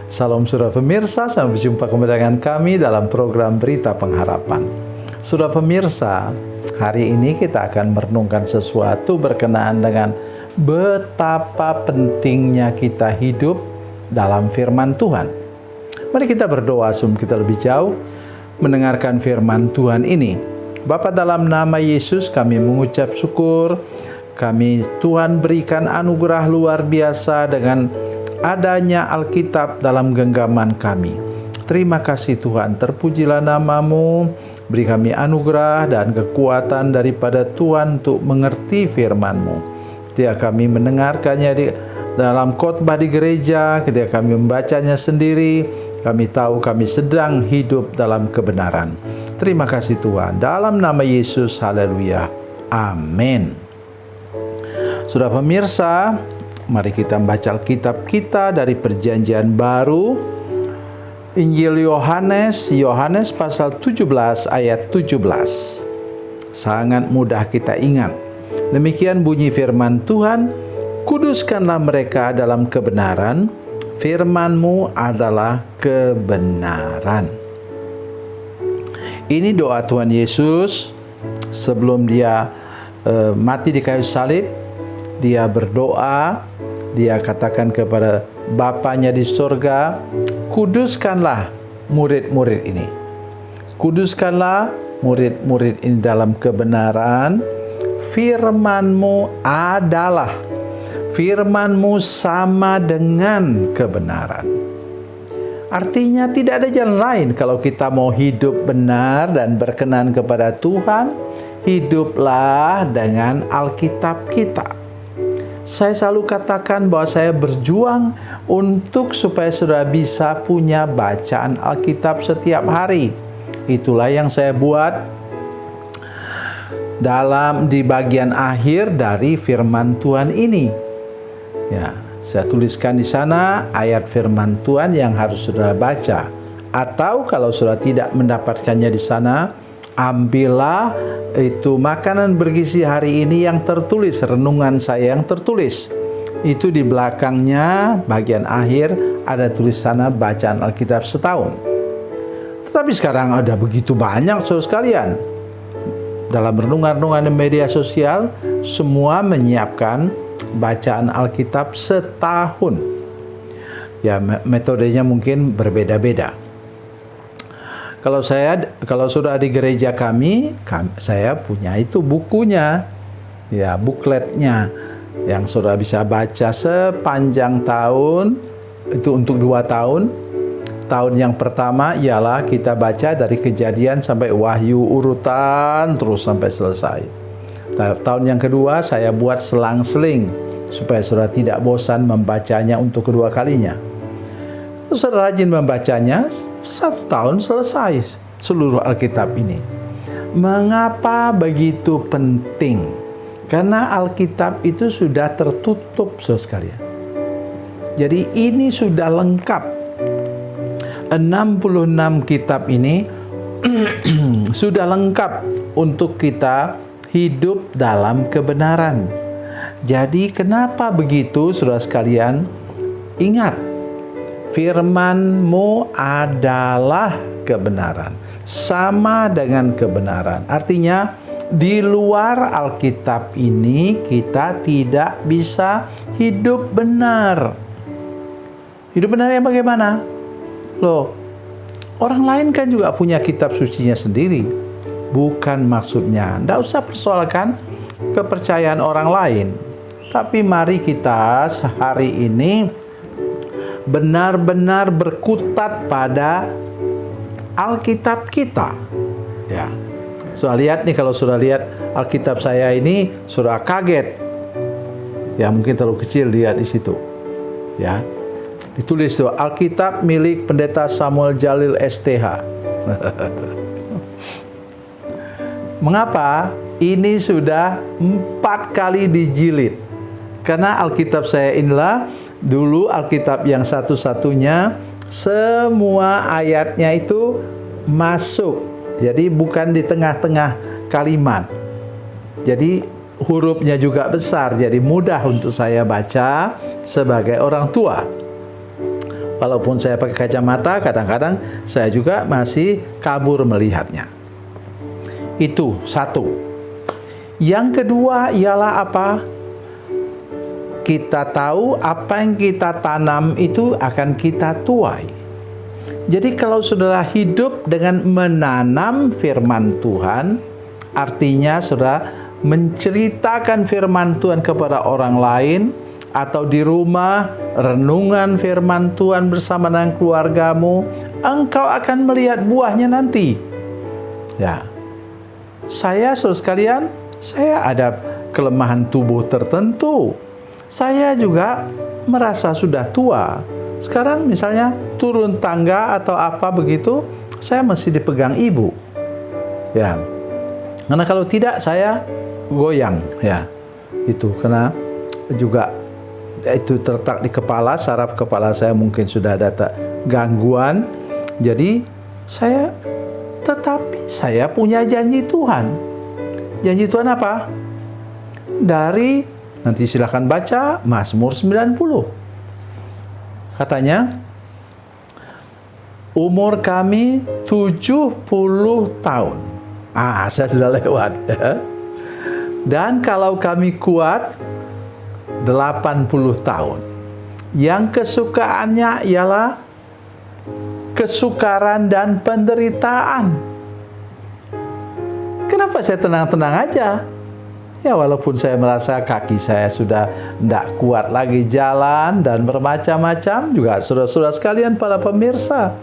Salam Saudara pemirsa, sampai jumpa kembali dengan kami dalam program Berita Pengharapan. Saudara pemirsa, hari ini kita akan merenungkan sesuatu berkenaan dengan betapa pentingnya kita hidup dalam firman Tuhan. Mari kita berdoa sebelum kita lebih jauh mendengarkan firman Tuhan ini. Bapa, dalam nama Yesus kami mengucap syukur. Tuhan berikan anugerah luar biasa dengan adanya Alkitab dalam genggaman kami. Terima kasih Tuhan, terpujilah nama-Mu. Beri kami anugerah dan kekuatan daripada Tuhan untuk mengerti firman-Mu. Ketika kami mendengarkannya dalam khotbah di gereja, ketika kami membacanya sendiri, kami tahu kami sedang hidup dalam kebenaran. Terima kasih Tuhan. Dalam nama Yesus, haleluya. Amin. Saudara pemirsa, mari kita membaca Alkitab kita dari Perjanjian Baru, Injil Yohanes pasal 17 ayat 17. Sangat mudah kita ingat. Demikian bunyi firman Tuhan, kuduskanlah mereka dalam kebenaran, firman-Mu adalah kebenaran. Ini doa Tuhan Yesus sebelum Dia mati di kayu salib. Dia berdoa, Dia katakan kepada Bapanya di surga, kuduskanlah murid-murid ini. Kuduskanlah murid-murid ini dalam kebenaran. Firman-Mu adalah, firman-Mu sama dengan kebenaran. Artinya tidak ada jalan lain kalau kita mau hidup benar dan berkenan kepada Tuhan. Hiduplah dengan Alkitab kita. Saya selalu katakan bahwa saya berjuang untuk supaya saudara bisa punya bacaan Alkitab setiap hari. Itulah yang saya buat di bagian akhir dari firman Tuhan ini. Ya, saya tuliskan di sana ayat firman Tuhan yang harus saudara baca. Atau kalau saudara tidak mendapatkannya di sana, ambillah itu makanan bergizi hari ini yang tertulis, renungan saya yang tertulis. Itu di belakangnya bagian akhir ada tulisannya bacaan Alkitab setahun. Tetapi sekarang ada begitu banyak saudara sekalian. Dalam renungan-renungan di media sosial, semua menyiapkan bacaan Alkitab setahun. Ya, metodenya mungkin berbeda-beda. Kalau sudah di gereja kami, saya punya itu bukunya, ya bukletnya, yang saudara bisa baca sepanjang tahun. Itu untuk 2 tahun. Tahun yang pertama ialah kita baca dari Kejadian sampai Wahyu urutan terus sampai selesai. Tahun yang kedua saya buat selang-seling supaya saudara tidak bosan membacanya untuk kedua kalinya. Saudara rajin membacanya, 1 tahun selesai seluruh Alkitab ini. Mengapa begitu penting? Karena Alkitab itu sudah tertutup, saudara sekalian. Jadi ini sudah lengkap. 66 kitab ini sudah lengkap untuk kita hidup dalam kebenaran. Jadi kenapa begitu, saudara sekalian? Ingat, firman-Mu adalah kebenaran, sama dengan kebenaran. Artinya di luar Alkitab ini kita tidak bisa hidup benar. Hidup benar yang bagaimana? Loh, orang lain kan juga punya kitab sucinya sendiri. Bukan maksudnya, tidak usah persoalkan kepercayaan orang lain. Tapi mari kita sehari ini benar-benar berkutat pada Alkitab kita. Ya, sudah lihat nih, kalau sudah lihat Alkitab saya ini, sudah kaget. Ya, mungkin terlalu kecil lihat di situ. Ya, ditulis tuh Alkitab milik Pendeta Samuel Jalil STH. Mengapa? Ini sudah 4 kali dijilid. Karena Alkitab saya inilah dulu Alkitab yang satu-satunya semua ayatnya itu masuk. Jadi bukan di tengah-tengah kalimat. Jadi hurufnya juga besar. Jadi mudah untuk saya baca sebagai orang tua. Walaupun saya pakai kacamata, kadang-kadang saya juga masih kabur melihatnya. Itu satu. Yang kedua ialah apa? Kita tahu apa yang kita tanam itu akan kita tuai. Jadi kalau saudara hidup dengan menanam firman Tuhan, artinya saudara menceritakan firman Tuhan kepada orang lain, atau di rumah renungan firman Tuhan bersama dengan keluargamu, engkau akan melihat buahnya nanti. Ya, saudara sekalian, saya ada kelemahan tubuh tertentu. Saya juga merasa sudah tua. Sekarang misalnya turun tangga atau apa begitu, saya mesti dipegang ibu. Ya, karena kalau tidak saya goyang. Ya, itu karena juga itu terletak di kepala, saraf kepala saya mungkin sudah ada gangguan. Jadi tetapi saya punya janji Tuhan. Janji Tuhan apa? Dari, nanti silakan baca Mazmur 90. Katanya, umur kami 70 tahun. Saya sudah lewat. Dan kalau kami kuat 80 tahun. Yang kesukaannya ialah kesukaran dan penderitaan. Kenapa saya tenang-tenang aja? Ya, walaupun saya merasa kaki saya sudah tidak kuat lagi jalan dan bermacam-macam, juga saudara-saudara sekalian para pemirsa,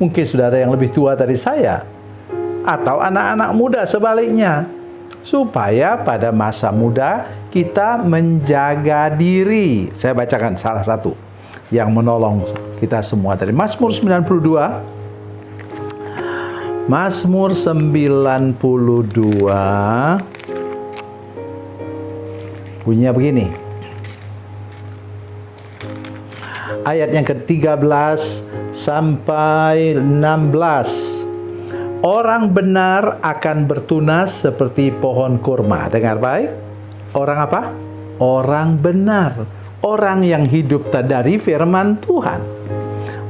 mungkin sudah ada yang lebih tua dari saya, atau anak-anak muda sebaliknya, supaya pada masa muda kita menjaga diri. Saya bacakan salah satu yang menolong kita semua dari Mazmur 92. Mazmur 92 bunyinya begini. Ayat yang ke-13 sampai 16. Orang benar akan bertunas seperti pohon kurma. Dengar baik. Orang apa? Orang benar. Orang yang hidup dari firman Tuhan.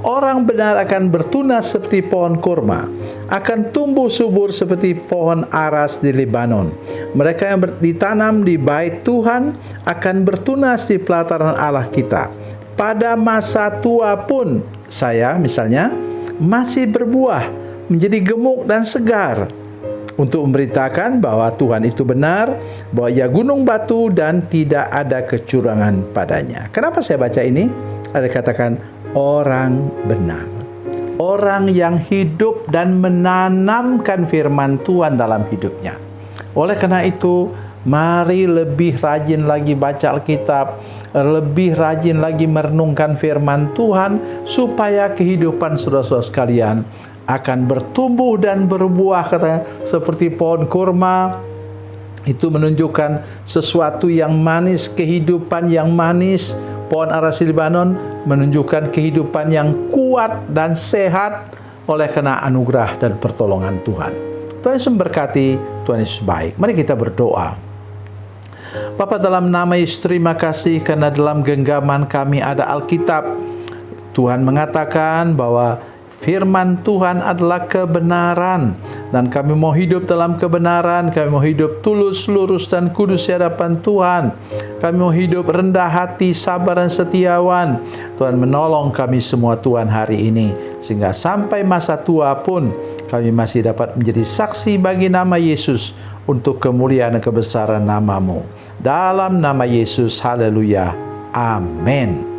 Orang benar akan bertunas seperti pohon kurma. Akan tumbuh subur seperti pohon aras di Libanon. Mereka yang ditanam di bait Tuhan akan bertunas di pelataran Allah kita. Pada masa tua pun saya misalnya masih berbuah, menjadi gemuk dan segar, untuk memberitakan bahwa Tuhan itu benar, bahwa Ia gunung batu dan tidak ada kecurangan padanya. Kenapa saya baca ini? Ada katakan orang benar. Orang yang hidup dan menanamkan firman Tuhan dalam hidupnya. Oleh karena itu, mari lebih rajin lagi baca Alkitab, lebih rajin lagi merenungkan firman Tuhan, supaya kehidupan saudara-saudara sekalian akan bertumbuh dan berbuah, katanya, seperti pohon kurma. Itu menunjukkan sesuatu yang manis, kehidupan yang manis. Pohon aras Libanon menunjukkan kehidupan yang kuat dan sehat oleh karena anugerah dan pertolongan Tuhan. Tuhan Yesus memberkati, Tuhan Yesus baik. Mari kita berdoa. Bapa, dalam nama Yesus terima kasih karena dalam genggaman kami ada Alkitab. Tuhan mengatakan bahwa firman Tuhan adalah kebenaran, dan kami mau hidup dalam kebenaran. Kami mau hidup tulus, lurus, dan kudus di hadapan Tuhan. Kami mau hidup rendah hati, sabar, dan setiawan. Tuhan menolong kami semua Tuhan hari ini, sehingga sampai masa tua pun kami masih dapat menjadi saksi bagi nama Yesus untuk kemuliaan dan kebesaran nama-Mu. Dalam nama Yesus, haleluya, amin.